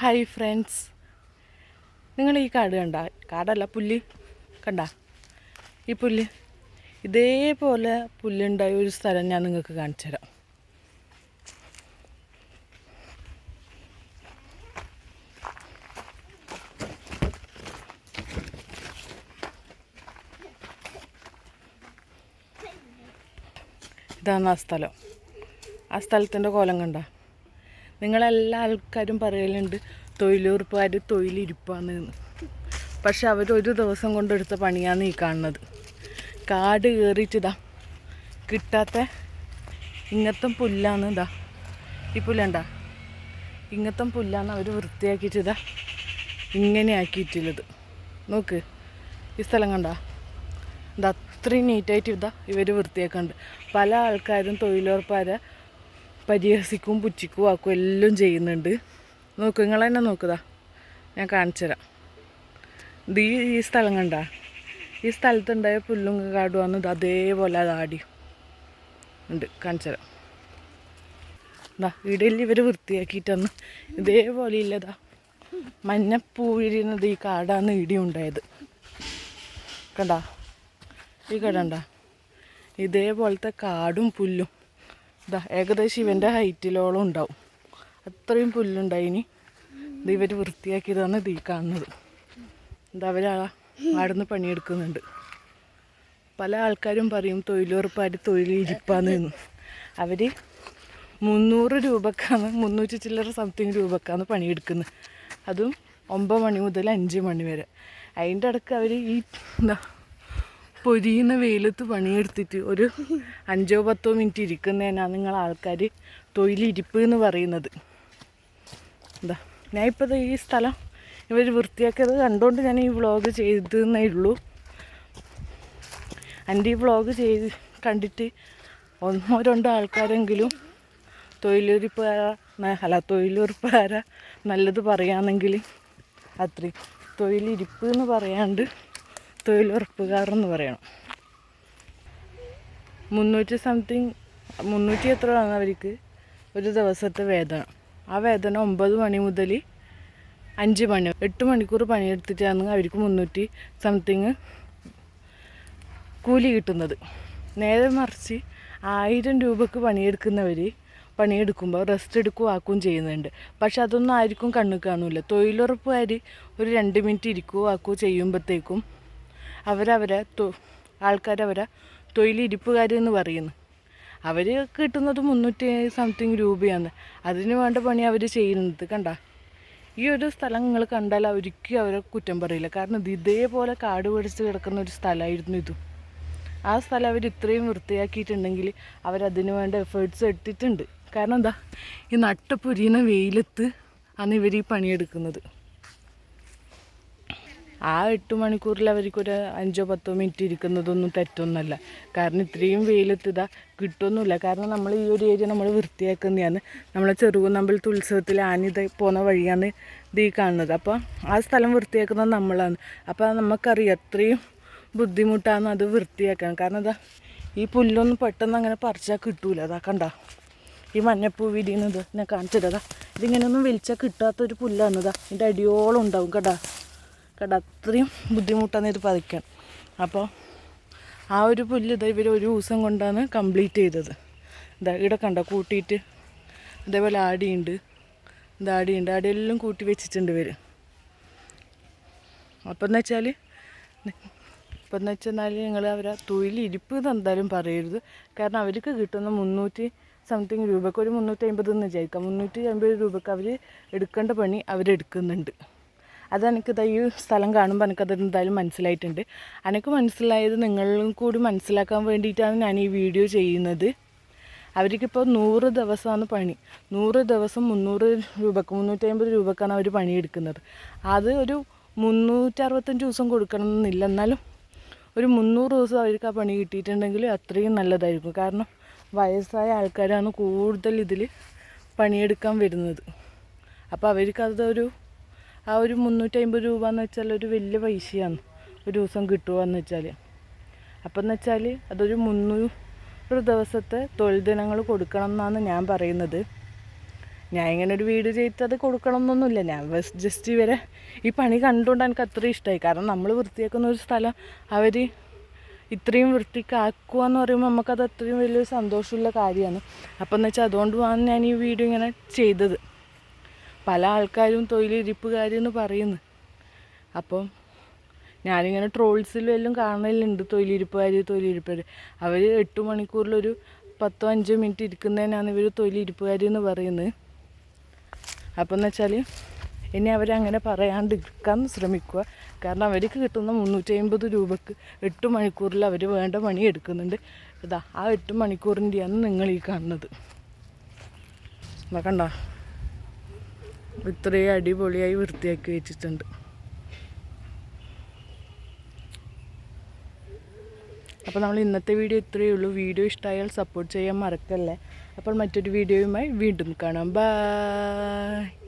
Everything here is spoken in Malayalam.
ഹായ് ഫ്രണ്ട്സ്, നിങ്ങൾ ഈ കാട് കണ്ട? കാടല്ല, പുല്ല് കണ്ട? ഈ പുല്ല് ഇതേപോലെ പുല്ലുണ്ടായ ഒരു സ്ഥലം ഞാൻ നിങ്ങൾക്ക് കാണിച്ചു തരാം. ഇതാണ് ആ സ്ഥലം. ആ സ്ഥലത്തിൻ്റെ കോലം കണ്ട? നിങ്ങളെല്ലാ ആൾക്കാരും പറയലുണ്ട് തൊഴിലുറപ്പുകാർ തൊഴിലിരിപ്പാന്ന്. പക്ഷെ അവരൊരു ദിവസം കൊണ്ടെടുത്ത പണിയാണ് ഈ കാണുന്നത്. കാട് കയറിയിട്ടിതാ കിട്ടാത്ത ഇങ്ങനത്തെ പുല്ലാണ്. ഇതാ ഈ പുല്ലണ്ട, ഇങ്ങനത്തെ പുല്ലാണ് അവർ വൃത്തിയാക്കിയിട്ടിതാ ഇങ്ങനെ ആക്കിയിട്ടുള്ളത്. നോക്ക്, ഈ സ്ഥലം കണ്ട? ഇത് അത്രയും നീറ്റായിട്ട് ഇതാ ഇവർ വൃത്തിയാക്കുന്നുണ്ട്. പല ആൾക്കാരും തൊഴിലുറപ്പുകാരെ പരിഹസിക്കും, പുച്ഛിക്കും, ആക്കും, എല്ലാം ചെയ്യുന്നുണ്ട്. നോക്ക്, നിങ്ങൾ തന്നെ നോക്കുതാ, ഞാൻ കാണിച്ചു തരാം. ഇത് ഈ സ്ഥലം കണ്ട? ഈ സ്ഥലത്തുണ്ടായ പുല്ലും കാടും വന്ന് ഇത് അതേപോലെ അതാടി ഉണ്ട്. കാണിച്ചു തരാം. എന്താ ഇടയിൽ ഇവർ വൃത്തിയാക്കിയിട്ടന്ന് ഇതേപോലെ ഇല്ലതാ മഞ്ഞപ്പൂ വിരിയുന്നത് ഈ കാടാണ് ഇടി ഉണ്ടായത്. കണ്ട? ഈ കടണ്ട? ഇതേപോലത്തെ കാടും പുല്ലും ഇതാ ഏകദേശം ഇവൻ്റെ ഹൈറ്റിലോളം ഉണ്ടാവും. അത്രയും പുല്ലുണ്ടായിനി. ഇത് ഇവർ വൃത്തിയാക്കിയതാണ് ഇത് ഈ കാണുന്നത്. എന്താ ആടുന്ന് പണിയെടുക്കുന്നുണ്ട്. പല ആൾക്കാരും പറയും തൊഴിലുറപ്പുകാർ തൊഴിലിരിപ്പാന്ന്. അവർ 300 രൂപക്കാണ്, 300 ചില്ലറ സംതിങ് രൂപക്കാണ് പണിയെടുക്കുന്നത്. അതും 9 മണി മുതൽ 5 മണി വരെ. അതിൻ്റെ ഇടയ്ക്ക് അവർ ഈ എന്താ പൊരിയുന്ന വെയിലത്ത് പണിയെടുത്തിട്ട് ഒരു 5-10 മിനിറ്റ് ഇരിക്കുന്നതിനാണ് നിങ്ങൾ ആൾക്കാർ തൊഴിലിരിപ്പ് എന്ന് പറയുന്നത്. എന്താ ഞാനിപ്പോൾ ഈ സ്ഥലം ഇവർ വൃത്തിയാക്കിയത് കണ്ടുകൊണ്ട് ഞാൻ ഈ വ്ളോഗ് ചെയ്തേ ഉള്ളൂ. എൻ്റെ ഈ വ്ളോഗ് കണ്ടിട്ട് 1-2 ആൾക്കാരെങ്കിലും തൊഴിലുറപ്പുകാരാ നല്ലത് പറയാമെന്നെങ്കിൽ അത്രയും. തൊഴിലിരിപ്പ് എന്ന് പറയാണ്ട് തൊഴിലുറപ്പുകാരെന്ന് പറയണം. 300 എത്രയാണ് അവർക്ക് ഒരു ദിവസത്തെ വേതനം. ആ വേതനം 9 മണി മുതൽ 5 മണി 8 മണിക്കൂർ പണിയെടുത്തിട്ടാണ് അവർക്ക് 300 സംതിങ് കൂലി കിട്ടുന്നത്. നേരെ മറിച്ച് 1000 രൂപക്ക് പണിയെടുക്കുമ്പോൾ റെസ്റ്റ് എടുക്കുകയും ആക്കുകയും ചെയ്യുന്നുണ്ട്. പക്ഷെ അതൊന്നും ആർക്കും കണ്ണു കാണില്ല. തൊഴിലുറപ്പുകാർ ഒരു 2 മിനിറ്റ് ഇരിക്കുകയോ ആക്കുകയോ ചെയ്യുമ്പോഴത്തേക്കും ആൾക്കാരവരെ തൊഴിലിരിപ്പുകാരെന്ന് പറയുന്നു. അവർ കിട്ടുന്നത് 300 സംതിങ് രൂപയാണ്. അതിന് വേണ്ട പണി അവർ ചെയ്യുന്നത്. കണ്ട? ഈ ഒരു സ്ഥലം നിങ്ങൾ കണ്ടാൽ ഒരിക്കലും അവരെ കുറ്റം പറയില്ല. കാരണം ഇത് ഇതേപോലെ കാട് പിടിച്ച് കിടക്കുന്ന ഒരു സ്ഥലമായിരുന്നു ഇതും. ആ സ്ഥലം അവർ ഇത്രയും വൃത്തിയാക്കിയിട്ടുണ്ടെങ്കിൽ അവരതിന് വേണ്ട എഫേർട്സ് എടുത്തിട്ടുണ്ട്. കാരണം എന്താ, ഈ നട്ടപ്പൊരിയുന്ന വെയിലത്ത് ആണ് ഇവർ ഈ പണിയെടുക്കുന്നത്. ആ 8 മണിക്കൂറിൽ അവർക്കൊരു 5-10 മിനിറ്റ് ഇരിക്കുന്നതൊന്നും തെറ്റൊന്നുമല്ല. കാരണം ഇത്രയും വെയിലത്ത് കിട്ടുമൊന്നുമില്ല. കാരണം നമ്മൾ ഈ ഒരു ഏരിയ നമ്മൾ വൃത്തിയാക്കുന്നതാണ്. നമ്മളെ ചെറുകുന്നമ്പലത്തെ ഉത്സവത്തിൽ ആനിത പോകുന്ന വഴിയാണ് ഇത് ഈ കാണുന്നത്. അപ്പോൾ ആ സ്ഥലം വൃത്തിയാക്കുന്നത് നമ്മളാണ്. അപ്പോൾ നമുക്കറിയാം എത്രയും ബുദ്ധിമുട്ടാണ് അത് വൃത്തിയാക്കാൻ. കാരണം ഈ പുല്ലൊന്നും പെട്ടെന്ന് അങ്ങനെ പറിച്ചാൽ കിട്ടൂല. കണ്ട? ഈ മഞ്ഞപ്പൂ വിരിയുന്നത് ഞാൻ കാണിച്ചതാ. ഇതിങ്ങനെയൊന്നും വലിച്ചാൽ കിട്ടാത്തൊരു പുല്ലാണ്. ഇതിൻ്റെ അടിയോളം ഉണ്ടാവും. അത്രയും ബുദ്ധിമുട്ടാണ് ഇത് പറിക്കാൻ. അപ്പോൾ ആ ഒരു പുല്ല് ഇവർ ഒരു ദിവസം കൊണ്ടാണ് കംപ്ലീറ്റ് ചെയ്തത്. ഇവിടെ കണ്ട കൂട്ടിയിട്ട് അതേപോലെ ആടിയുണ്ട്. ആടിയെല്ലാം കൂട്ടി വെച്ചിട്ടുണ്ട് ഇവർ. അപ്പം എന്ന് വെച്ചാൽ നിങ്ങൾ അവരെ തൊഴിലിരിപ്പ് എന്ന് എന്തായാലും പറയരുത്. കാരണം അവർക്ക് കിട്ടുന്ന 300 സംതിങ് രൂപക്ക് ഒരു 350 എന്ന് വിചാരിക്കാം. 350 രൂപക്ക് അവർ എടുക്കേണ്ട പണി അവരെടുക്കുന്നുണ്ട്. അതെനിക്കിത് ഈ സ്ഥലം കാണുമ്പോൾ എനിക്കത് എന്തായാലും മനസ്സിലായിട്ടുണ്ട്. എനിക്ക് മനസ്സിലായത് നിങ്ങളും കൂടി മനസ്സിലാക്കാൻ വേണ്ടിയിട്ടാണ് ഞാൻ ഈ വീഡിയോ ചെയ്യുന്നത്. അവർക്കിപ്പോൾ 100 ദിവസമാണ് പണി. 100 ദിവസം 300 രൂപക്ക് 350 രൂപക്കാണ് അവർ പണിയെടുക്കുന്നത്. അത് ഒരു 365 ദിവസം കൊടുക്കണമെന്നില്ല. എന്നാലും ഒരു 300 ദിവസം അവർക്ക് ആ പണി കിട്ടിയിട്ടുണ്ടെങ്കിൽ അത്രയും നല്ലതായിരിക്കും. കാരണം വയസ്സായ ആൾക്കാരാണ് കൂടുതൽ ഇതിൽ പണിയെടുക്കാൻ വരുന്നത്. അപ്പോൾ അവർക്കതൊരു ആ ഒരു 350 രൂപ എന്ന് വെച്ചാൽ ഒരു വലിയ പൈസയാണ് ഒരു ദിവസം കിട്ടുകയെന്ന് വെച്ചാൽ. അപ്പം എന്ന് വെച്ചാൽ അതൊരു 300 ദിവസത്തെ തൊഴിൽ ദിനങ്ങൾ കൊടുക്കണം എന്നാണ് ഞാൻ പറയുന്നത്. ഞാൻ ഇങ്ങനെ ഒരു വീഡിയോ ചെയ്തത് കൊടുക്കണം എന്നൊന്നുമില്ല. ഞാൻ ജസ്റ്റ് ഇവരെ ഈ പണി കണ്ടുകൊണ്ട് എനിക്ക് അത്രയും ഇഷ്ടമായി. കാരണം നമ്മൾ വൃത്തിയാക്കുന്ന ഒരു സ്ഥലം അവർ ഇത്രയും വൃത്തിക്കാക്കുക എന്ന് പറയുമ്പോൾ നമുക്കത് അത്രയും വലിയൊരു സന്തോഷമുള്ള കാര്യമാണ്. അപ്പം എന്ന് വെച്ചാൽ അതുകൊണ്ടാണ് ഞാൻ ഈ വീഡിയോ ഇങ്ങനെ ചെയ്തത്. പല ആൾക്കാരും തൊഴിലിരിപ്പുകാരെന്ന് പറയുന്നു. അപ്പം ഞാനിങ്ങനെ ട്രോൾസിലും എല്ലാം കാണലുണ്ട് തൊഴിലിരിപ്പുകാർ. അവർ 8 മണിക്കൂറിലൊരു 10-5 മിനിറ്റ് ഇരിക്കുന്നതിനാണ് ഇവർ തൊഴിലിരിപ്പുകാരെന്ന് പറയുന്നത്. അപ്പം എന്ന് വെച്ചാൽ ഇനി അവരങ്ങനെ പറയാണ്ടിരിക്കാൻ ശ്രമിക്കുക. കാരണം അവർക്ക് കിട്ടുന്ന 350 രൂപക്ക് 8 മണിക്കൂറിൽ അവർ വേണ്ട പണി എടുക്കുന്നുണ്ട്. ഇതാ ആ 8 മണിക്കൂറിൻ്റെയാണ് നിങ്ങൾ ഈ കാണുന്നത്. കണ്ടോ, ഇത്രയും അടിപൊളിയായി വൃത്തിയാക്കി വെച്ചിട്ടുണ്ട്. അപ്പോൾ നമ്മൾ ഇന്നത്തെ വീഡിയോ ഇത്രയേ ഉള്ളൂ. വീഡിയോ ഇഷ്ടമായാൽ സപ്പോർട്ട് ചെയ്യാൻ മറക്കല്ലേ. അപ്പോൾ മറ്റൊരു വീഡിയോയുമായി വീണ്ടും കാണാം. ബൈ.